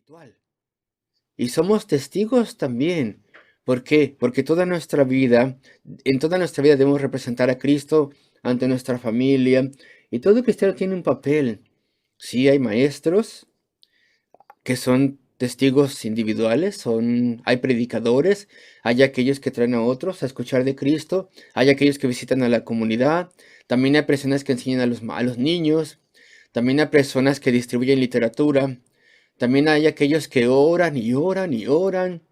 espiritual. Y somos testigos también. ¿Por qué? Porque en toda nuestra vida debemos representar a Cristo ante nuestra familia. Y todo cristiano tiene un papel. Sí, hay maestros que son testigos individuales, hay predicadores, hay aquellos que traen a otros a escuchar de Cristo, hay aquellos que visitan a la comunidad, también hay personas que enseñan a los niños, también hay personas que distribuyen literatura, también hay aquellos que oran y oran y oran,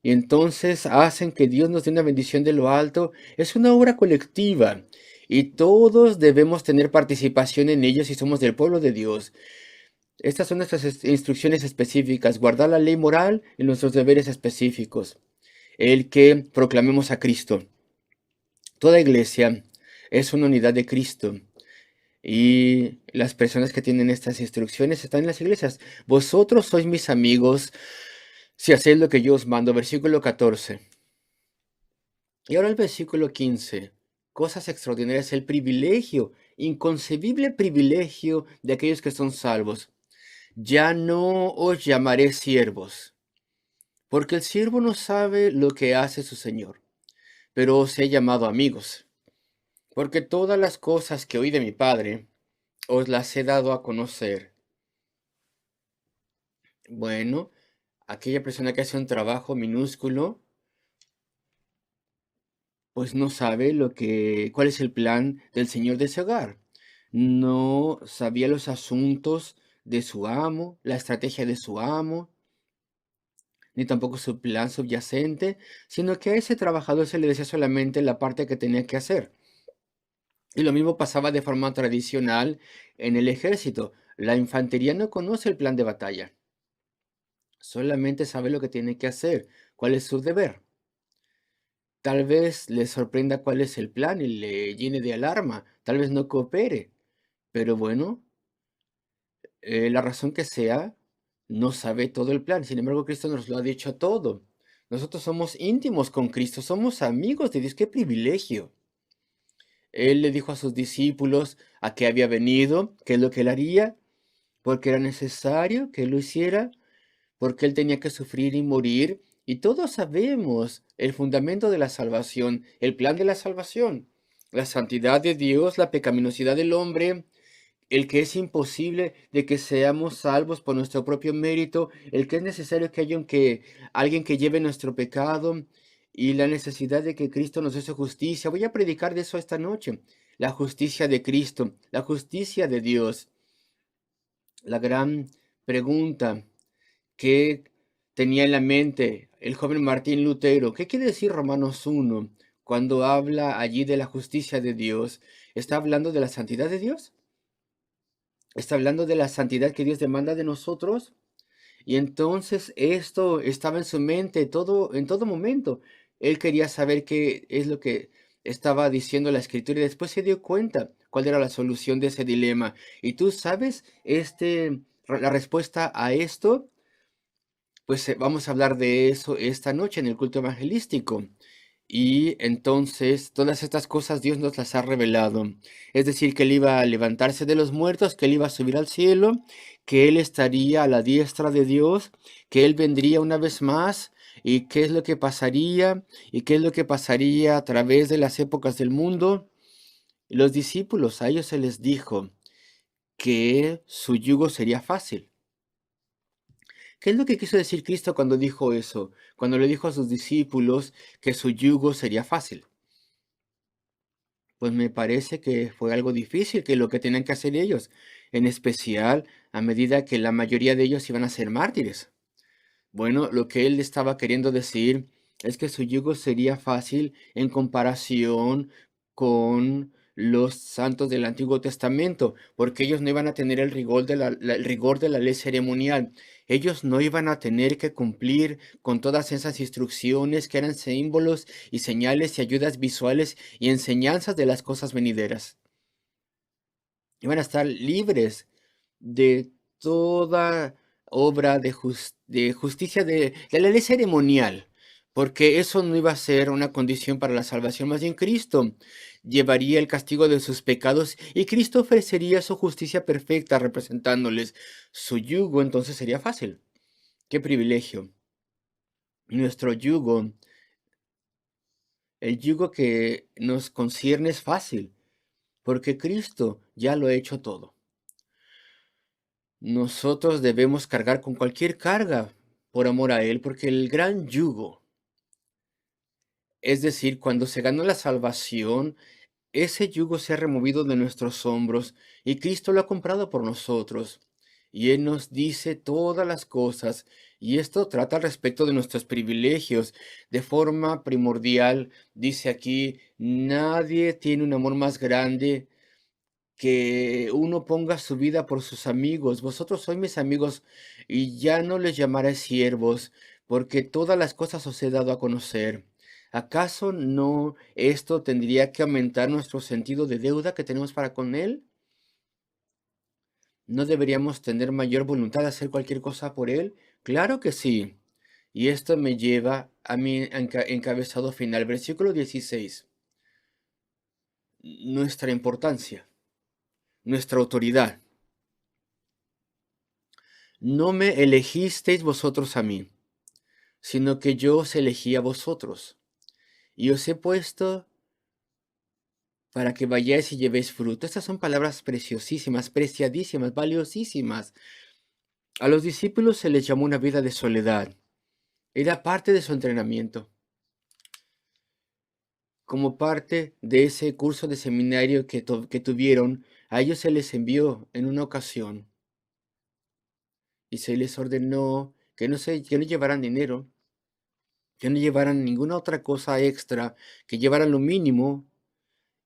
y entonces hacen que Dios nos dé una bendición de lo alto. Es una obra colectiva, y todos debemos tener participación en ello si somos del pueblo de Dios. Estas son nuestras instrucciones específicas, guardar la ley moral y nuestros deberes específicos. El que proclamemos a Cristo. Toda iglesia es una unidad de Cristo. Y las personas que tienen estas instrucciones están en las iglesias. Vosotros sois mis amigos si hacéis lo que yo os mando. Versículo 14. Y ahora el versículo 15. Cosas extraordinarias. El privilegio, inconcebible privilegio de aquellos que son salvos. Ya no os llamaré siervos, porque el siervo no sabe lo que hace su señor, pero os he llamado amigos, porque todas las cosas que oí de mi Padre os las he dado a conocer. Bueno, aquella persona que hace un trabajo minúsculo, pues no sabe cuál es el plan del señor de ese hogar. No sabía los asuntos de su amo, la estrategia de su amo, ni tampoco su plan subyacente, sino que a ese trabajador se le decía solamente la parte que tenía que hacer. Y lo mismo pasaba de forma tradicional en el ejército. La infantería no conoce el plan de batalla, solamente sabe lo que tiene que hacer, cuál es su deber. Tal vez le sorprenda cuál es el plan y le llene de alarma, tal vez no coopere, pero bueno, la razón que sea, no sabe todo el plan. Sin embargo, Cristo nos lo ha dicho todo. Nosotros somos íntimos con Cristo, somos amigos de Dios. ¡Qué privilegio! Él le dijo a sus discípulos a qué había venido, qué es lo que él haría, porque era necesario que él lo hiciera, porque él tenía que sufrir y morir. Y todos sabemos el fundamento de la salvación, el plan de la salvación, la santidad de Dios, la pecaminosidad del hombre, el que es imposible de que seamos salvos por nuestro propio mérito, el que es necesario que haya alguien que lleve nuestro pecado y la necesidad de que Cristo nos dé su justicia. Voy a predicar de eso esta noche. La justicia de Cristo, la justicia de Dios. La gran pregunta que tenía en la mente el joven Martín Lutero. ¿Qué quiere decir Romanos 1 cuando habla allí de la justicia de Dios? ¿Está hablando de la santidad de Dios? Está hablando de la santidad que Dios demanda de nosotros. Y entonces esto estaba en su mente en todo momento. Él quería saber qué es lo que estaba diciendo la escritura y después se dio cuenta cuál era la solución de ese dilema. Y tú sabes, la respuesta a esto, pues vamos a hablar de eso esta noche en el culto evangelístico. Y entonces todas estas cosas Dios nos las ha revelado. Es decir, que Él iba a levantarse de los muertos, que Él iba a subir al cielo, que Él estaría a la diestra de Dios, que Él vendría una vez más, y qué es lo que pasaría, y qué es lo que pasaría a través de las épocas del mundo. Y los discípulos, a ellos se les dijo que su yugo sería fácil. ¿Qué es lo que quiso decir Cristo cuando dijo eso? Cuando le dijo a sus discípulos que su yugo sería fácil. Pues me parece que fue algo difícil que lo que tenían que hacer ellos, en especial a medida que la mayoría de ellos iban a ser mártires. Bueno, lo que él estaba queriendo decir es que su yugo sería fácil en comparación con los santos del Antiguo Testamento, porque ellos no iban a tener el rigor el rigor de la ley ceremonial. Ellos no iban a tener que cumplir con todas esas instrucciones que eran símbolos y señales y ayudas visuales y enseñanzas de las cosas venideras. Iban a estar libres de toda obra de justicia de la ley ceremonial, porque eso no iba a ser una condición para la salvación, más bien Cristo llevaría el castigo de sus pecados y Cristo ofrecería su justicia perfecta representándoles. Su yugo entonces sería fácil. Qué privilegio. Nuestro yugo, el yugo que nos concierne es fácil, porque Cristo ya lo ha hecho todo. Nosotros debemos cargar con cualquier carga por amor a Él, porque el gran yugo, es decir, cuando se ganó la salvación, ese yugo se ha removido de nuestros hombros y Cristo lo ha comprado por nosotros. Y Él nos dice todas las cosas. Y esto trata al respecto de nuestros privilegios. De forma primordial, dice aquí, nadie tiene un amor más grande que uno ponga su vida por sus amigos. Vosotros sois mis amigos y ya no les llamaré siervos, porque todas las cosas os he dado a conocer. ¿Acaso no esto tendría que aumentar nuestro sentido de deuda que tenemos para con Él? ¿No deberíamos tener mayor voluntad de hacer cualquier cosa por Él? Claro que sí. Y esto me lleva a mi encabezado final, versículo 16. Nuestra importancia, nuestra autoridad. No me elegisteis vosotros a mí, sino que yo os elegí a vosotros, y os he puesto para que vayáis y llevéis fruto. Estas son palabras preciosísimas, preciadísimas, valiosísimas. A los discípulos se les llamó una vida de soledad. Era parte de su entrenamiento. Como parte de ese curso de seminario que tuvieron, a ellos se les envió en una ocasión y se les ordenó que no llevaran dinero, que no llevaran ninguna otra cosa extra, que llevaran lo mínimo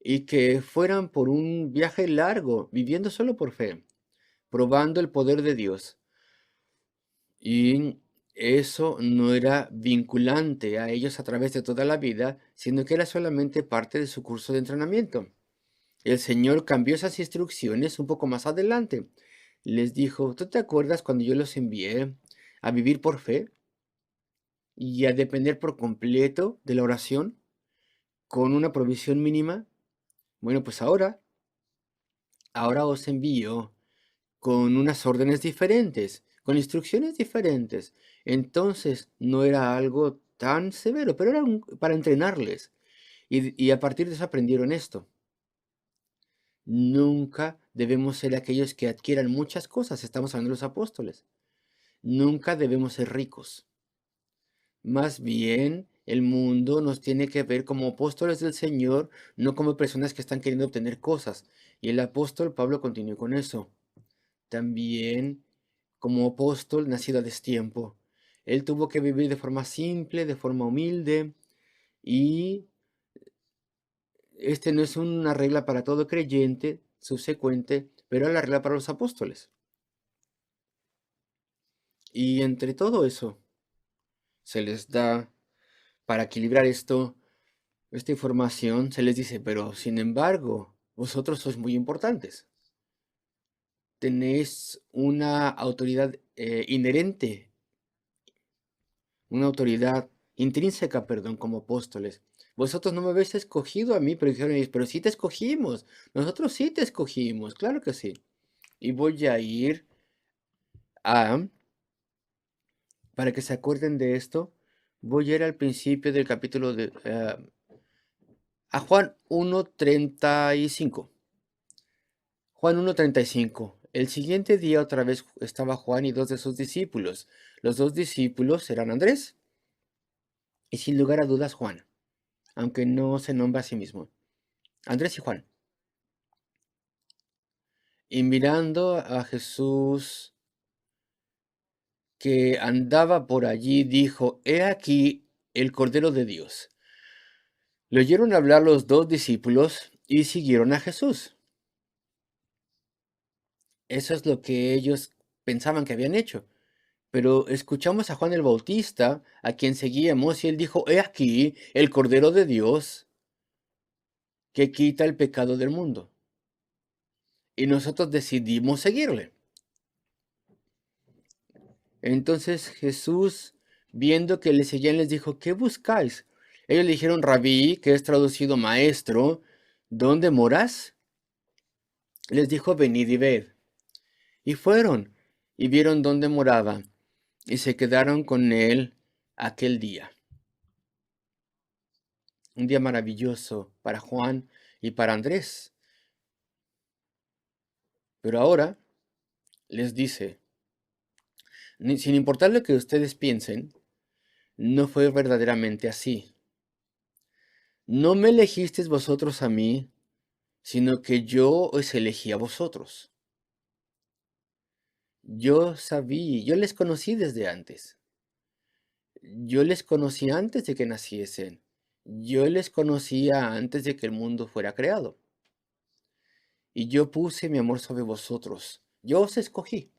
y que fueran por un viaje largo, viviendo solo por fe, probando el poder de Dios. Y eso no era vinculante a ellos a través de toda la vida, sino que era solamente parte de su curso de entrenamiento. El Señor cambió esas instrucciones un poco más adelante. Les dijo, ¿tú te acuerdas cuando yo los envié a vivir por fe y a depender por completo de la oración con una provisión mínima? Bueno, pues ahora os envío con unas órdenes diferentes, con instrucciones diferentes. Entonces no era algo tan severo, pero era para entrenarles. Y a partir de eso aprendieron esto. Nunca debemos ser aquellos que adquieran muchas cosas. Estamos hablando de los apóstoles. Nunca debemos ser ricos. Más bien, el mundo nos tiene que ver como apóstoles del Señor, no como personas que están queriendo obtener cosas. Y el apóstol Pablo continuó con eso. También como apóstol nacido a destiempo. Él tuvo que vivir de forma simple, de forma humilde, y este no es una regla para todo creyente subsecuente, pero es la regla para los apóstoles. Y entre todo eso, se les da, para equilibrar esto, esta información, se les dice, pero sin embargo, vosotros sois muy importantes. Tenéis una autoridad inherente, una autoridad intrínseca, perdón, como apóstoles. Vosotros no me habéis escogido a mí, pero dijeron ellos, pero sí te escogimos. Nosotros sí te escogimos, claro que sí. Y voy a ir a, para que se acuerden de esto, voy a ir al principio del capítulo a Juan 1:35. Juan 1:35. El siguiente día otra vez estaba Juan y dos de sus discípulos. Los dos discípulos eran Andrés y sin lugar a dudas Juan, aunque no se nombra a sí mismo. Andrés y Juan. Y mirando a Jesús que andaba por allí, dijo, He aquí el Cordero de Dios. Le oyeron hablar los dos discípulos y siguieron a Jesús. Eso es lo que ellos pensaban que habían hecho. Pero escuchamos a Juan el Bautista, a quien seguíamos, y él dijo, He aquí el Cordero de Dios que quita el pecado del mundo. Y nosotros decidimos seguirle. Entonces Jesús, viendo que le seguían, les dijo, ¿qué buscáis? Ellos le dijeron, Rabí, que es traducido maestro, ¿dónde moras? Les dijo, venid y ved. Y fueron, y vieron dónde moraba, y se quedaron con él aquel día. Un día maravilloso para Juan y para Andrés. Pero ahora les dice, sin importar lo que ustedes piensen, no fue verdaderamente así. No me elegisteis vosotros a mí, sino que yo os elegí a vosotros. Yo les conocí desde antes. Yo les conocí antes de que naciesen. Yo les conocía antes de que el mundo fuera creado. Y yo puse mi amor sobre vosotros. Yo os escogí.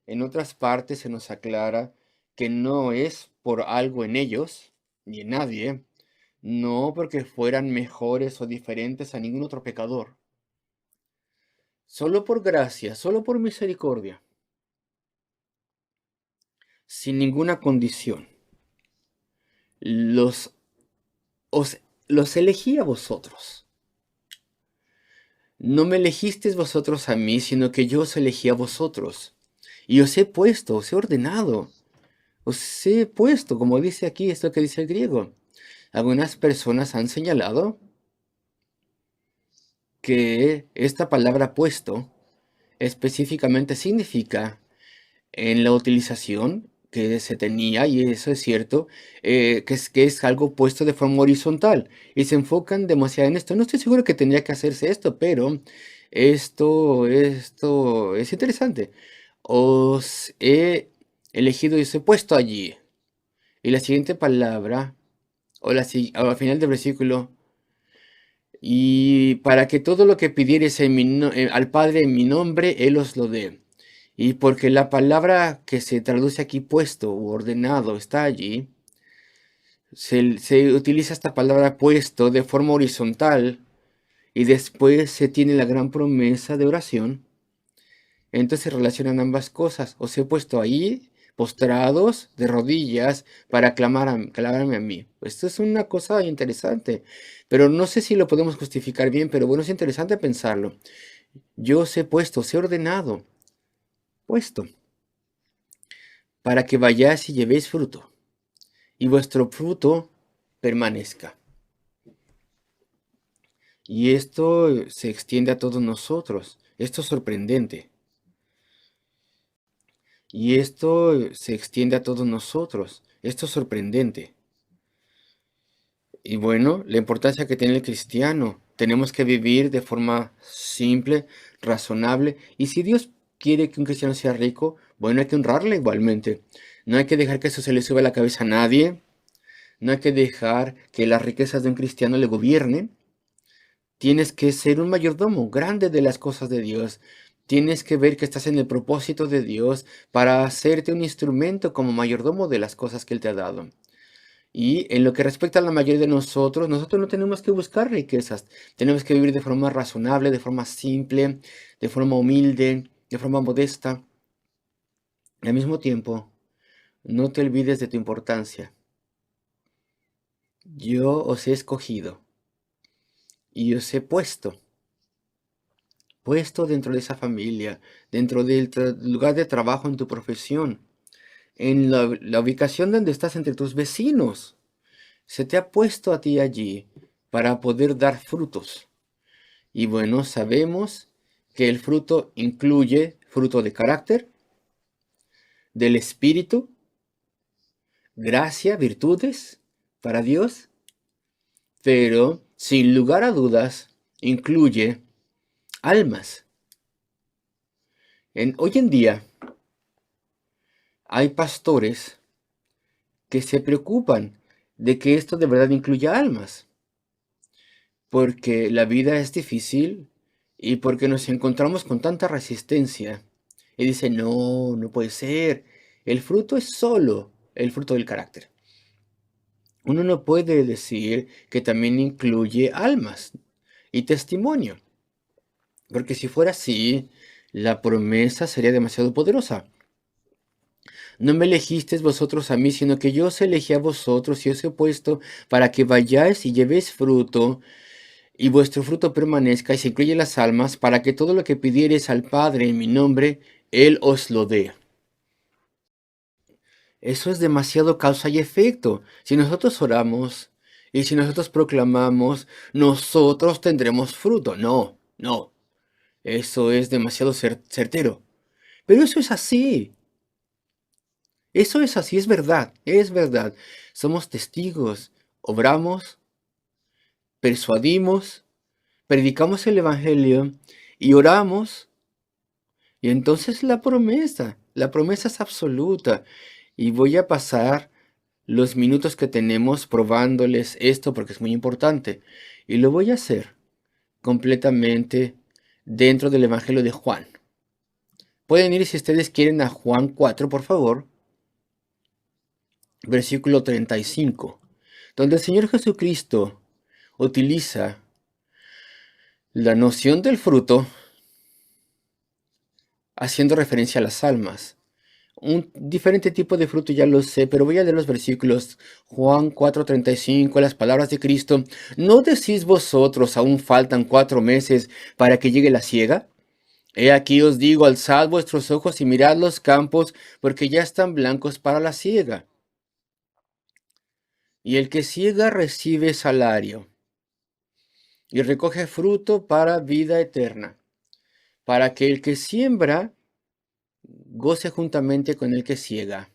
En otras partes se nos aclara que no es por algo en ellos, ni en nadie, no porque fueran mejores o diferentes a ningún otro pecador. Solo por gracia, solo por misericordia, sin ninguna condición. Los, los elegí a vosotros. No me elegisteis vosotros a mí, sino que yo os elegí a vosotros. Y os he puesto, os he ordenado, os he puesto, como dice aquí, esto que dice el griego. Algunas personas han señalado que esta palabra puesto específicamente significa en la utilización que se tenía, y eso es cierto, que es algo puesto de forma horizontal, y se enfocan demasiado en esto. No estoy seguro que tendría que hacerse esto, pero esto es interesante. Os he elegido y os he puesto allí. Y la siguiente palabra, o al final del versículo, y para que todo lo que pidiereis al Padre en mi nombre, Él os lo dé. Y porque la palabra que se traduce aquí puesto u ordenado está allí, se utiliza esta palabra puesto de forma horizontal y después se tiene la gran promesa de oración. Entonces se relacionan ambas cosas. Os he puesto ahí, postrados, de rodillas, para clamarme a mí. Esto es una cosa interesante, pero no sé si lo podemos justificar bien, pero bueno, es interesante pensarlo. Yo os he puesto, os he ordenado, puesto, para que vayáis y llevéis fruto, y vuestro fruto permanezca. Y esto se extiende a todos nosotros. Esto es sorprendente. Y esto se extiende a todos nosotros. Esto es sorprendente. Y bueno, la importancia que tiene el cristiano. Tenemos que vivir de forma simple, razonable. Y si Dios quiere que un cristiano sea rico, bueno, hay que honrarle igualmente. No hay que dejar que eso se le suba a la cabeza a nadie. No hay que dejar que las riquezas de un cristiano le gobiernen. Tienes que ser un mayordomo grande de las cosas de Dios. Tienes que ver que estás en el propósito de Dios para hacerte un instrumento como mayordomo de las cosas que Él te ha dado. Y en lo que respecta a la mayoría de nosotros, nosotros no tenemos que buscar riquezas. Tenemos que vivir de forma razonable, de forma simple, de forma humilde, de forma modesta. Y al mismo tiempo, no te olvides de tu importancia. Yo os he escogido y os he puesto dentro de esa familia, dentro del lugar de trabajo en tu profesión, en la ubicación donde estás entre tus vecinos. Se te ha puesto a ti allí para poder dar frutos. Y bueno, sabemos que el fruto incluye fruto de carácter, del espíritu, gracia, virtudes para Dios, pero sin lugar a dudas incluye almas. Hoy en día hay pastores que se preocupan de que esto de verdad incluya almas, porque la vida es difícil y porque nos encontramos con tanta resistencia. Y dicen, no, no puede ser, el fruto es solo el fruto del carácter. Uno no puede decir que también incluye almas y testimonio, porque si fuera así, la promesa sería demasiado poderosa. No me elegisteis vosotros a mí, sino que yo os elegí a vosotros y os he puesto para que vayáis y llevéis fruto, y vuestro fruto permanezca, y se incluye las almas, para que todo lo que pidiereis al Padre en mi nombre, Él os lo dé. Eso es demasiado causa y efecto. Si nosotros oramos y si nosotros proclamamos, nosotros tendremos fruto. No, no. Eso es demasiado certero. Pero eso es así. Eso es así, es verdad, es verdad. Somos testigos. Obramos, persuadimos, predicamos el Evangelio y oramos. Y entonces la promesa es absoluta. Y voy a pasar los minutos que tenemos probándoles esto porque es muy importante. Y lo voy a hacer completamente dentro del Evangelio de Juan. Pueden ir si ustedes quieren a Juan 4, por favor, versículo 35, donde el Señor Jesucristo utiliza la noción del fruto haciendo referencia a las almas. Un diferente tipo de fruto, ya lo sé, pero voy a leer los versículos. Juan 4:35, las palabras de Cristo. ¿No decís vosotros, aún faltan 4 meses para que llegue la siega? He aquí os digo, alzad vuestros ojos y mirad los campos, porque ya están blancos para la siega. Y el que siega recibe salario, y recoge fruto para vida eterna, para que el que siembra goce juntamente con el que siega.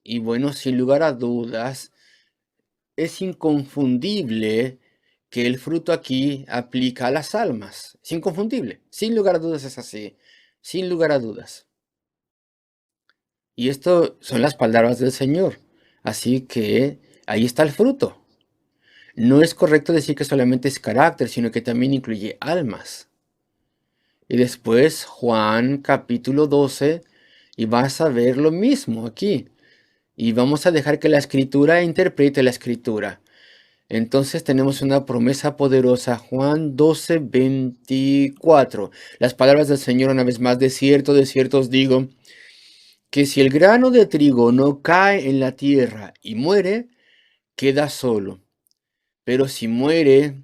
Y bueno, sin lugar a dudas, es inconfundible que el fruto aquí aplica a las almas. Es inconfundible. Sin lugar a dudas es así. Sin lugar a dudas. Y esto son las palabras del Señor. Así que ahí está el fruto. No es correcto decir que solamente es carácter, sino que también incluye almas. Y después Juan capítulo 12, y vas a ver lo mismo aquí. Y vamos a dejar que la escritura interprete la escritura. Entonces tenemos una promesa poderosa, Juan 12:24. Las palabras del Señor una vez más, de cierto os digo, que si el grano de trigo no cae en la tierra y muere, queda solo. Pero si muere,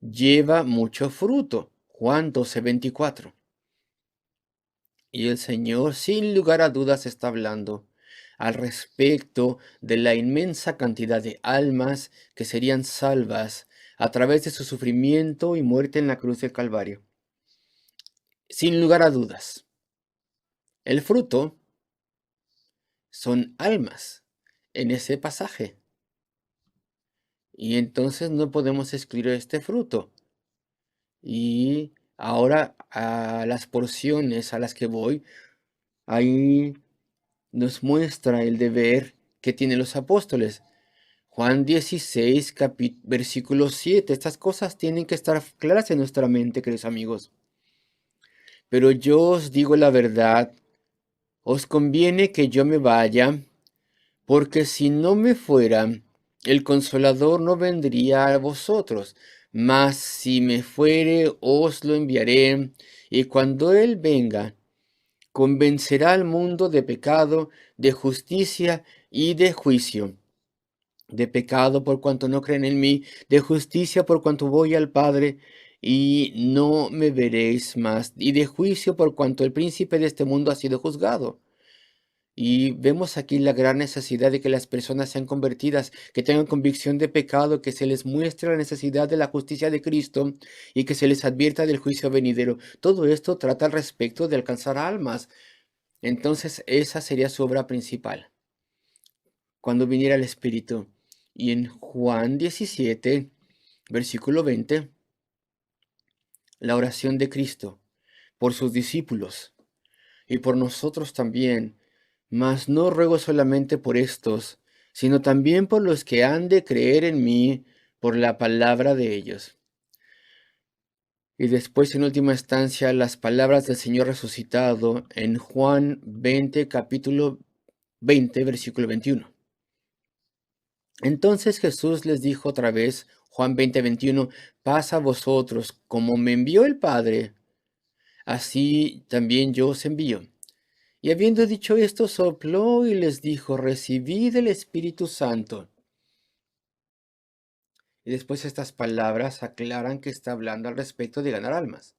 lleva mucho fruto. Juan 12:24. Y el Señor, sin lugar a dudas, está hablando al respecto de la inmensa cantidad de almas que serían salvas a través de su sufrimiento y muerte en la cruz del Calvario. Sin lugar a dudas, el fruto son almas en ese pasaje. Y entonces no podemos excluir este fruto. Y ahora a las porciones a las que voy, ahí nos muestra el deber que tienen los apóstoles. Juan 16, versículo 7. Estas cosas tienen que estar claras en nuestra mente, queridos amigos. Pero yo os digo la verdad, os conviene que yo me vaya, porque si no me fuera, el Consolador no vendría a vosotros, mas si me fuere, os lo enviaré, y cuando Él venga, convencerá al mundo de pecado, de justicia y de juicio. De pecado por cuanto no creen en mí, de justicia por cuanto voy al Padre y no me veréis más, y de juicio por cuanto el príncipe de este mundo ha sido juzgado. Y vemos aquí la gran necesidad de que las personas sean convertidas, que tengan convicción de pecado, que se les muestre la necesidad de la justicia de Cristo y que se les advierta del juicio venidero. Todo esto trata al respecto de alcanzar almas. Entonces esa sería su obra principal cuando viniera el Espíritu. Y en Juan 17, versículo 20, la oración de Cristo por sus discípulos y por nosotros también. Mas no ruego solamente por estos, sino también por los que han de creer en mí por la palabra de ellos. Y después, en última instancia, las palabras del Señor resucitado en Juan 20, capítulo 20, versículo 21. Entonces Jesús les dijo otra vez, Juan 20:21, paz a vosotros, como me envió el Padre, así también yo os envío. Y habiendo dicho esto, sopló y les dijo, recibid el Espíritu Santo. Y después estas palabras aclaran que está hablando al respecto de ganar almas.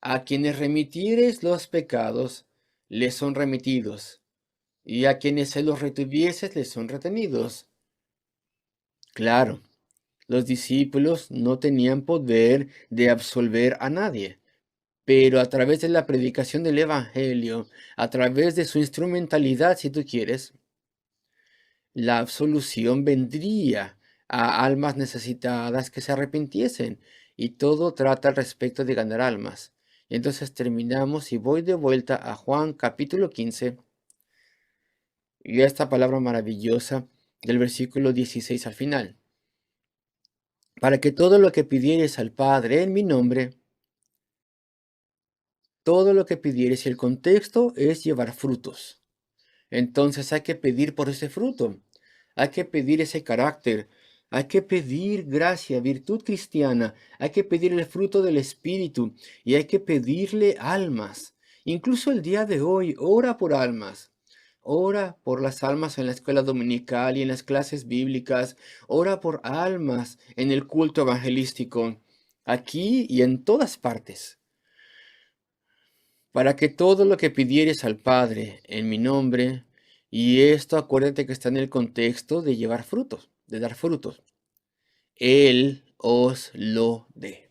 A quienes remitiereis los pecados, les son remitidos. y a quienes se los retuviese les son retenidos. Claro, los discípulos no tenían poder de absolver a nadie, pero a través de la predicación del Evangelio, a través de su instrumentalidad, si tú quieres, la absolución vendría a almas necesitadas que se arrepintiesen, y todo trata al respecto de ganar almas. Y entonces terminamos y voy de vuelta a Juan capítulo 15 y a esta palabra maravillosa del versículo 16 al final. Para que todo lo que pidieres al Padre en mi nombre, todo lo que pidieres, y el contexto es llevar frutos. Entonces hay que pedir por ese fruto, hay que pedir ese carácter, hay que pedir gracia, virtud cristiana, hay que pedir el fruto del Espíritu y hay que pedirle almas. Incluso el día de hoy, ora por almas. Ora por las almas en la escuela dominical y en las clases bíblicas. Ora por almas en el culto evangelístico, aquí y en todas partes. Para que todo lo que pidieres al Padre en mi nombre, y esto acuérdate que está en el contexto de llevar frutos, de dar frutos, Él os lo dé.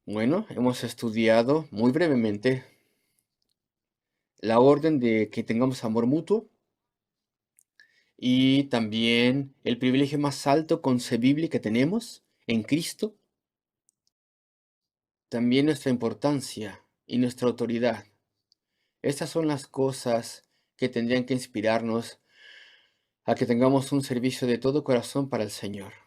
Bueno, hemos estudiado muy brevemente la orden de que tengamos amor mutuo y también el privilegio más alto concebible que tenemos en Cristo, también nuestra importancia y nuestra autoridad. Estas son las cosas que tendrían que inspirarnos a que tengamos un servicio de todo corazón para el Señor.